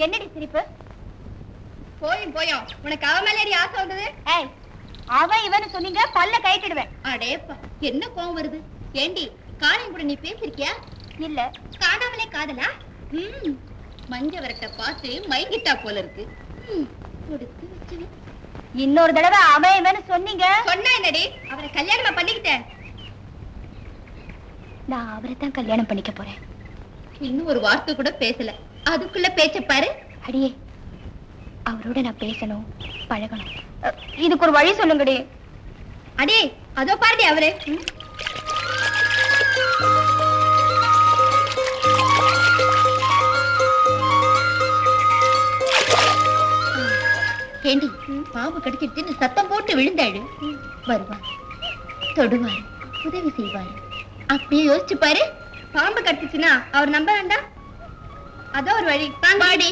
என்னடி சிரிப்பு? போயும் உனக்கு அவ மேல ஆசை வந்தது? ஏய், அவன் இவன்னு சொன்னீங்க, பல்ல கயிட்டிடுவேன். அடேப்பா, என்ன கோவம் வருது? ஏண்டி, காளையும் கூட நீ பேசிருக்கியா? இல்ல. காணாமலே காதலா? மஞ்ச வரட்ட பார்த்து மைங்கிட்டா போல இருக்கு. கொடுத்து வச்சு. இன்னொரு தடவை அவன் இவன்னு சொன்னீங்க. சொன்னா என்னடி? அவரை கல்யாணமா பண்ணிக்கிட்டேன். நான் அவரை தான் கல்யாணம் பண்ணிக்க போறேன். இன்னும் ஒரு வார்த்தை கூட பேசல, அதுக்குள்ள பேச்ச பாரு. அடியே, அவரோட நான் பேசணும், பழகணும். இதுக்கு ஒரு வழி சொல்லுங்கடி. அடே, அதோ பாருடி அவரே. ஏண்டி, பாம்பு கடிச்சிட்டு சத்தம் போட்டு விழுந்தாடு. வருவார், தொடுவார், உதவி செய்வார். அப்படியே யோசிச்சு பாரு. பாம்பு கடிச்சுன்னா அவர் நம்ப வேண்டாம். அதோ ஒரு வழி. வாடி.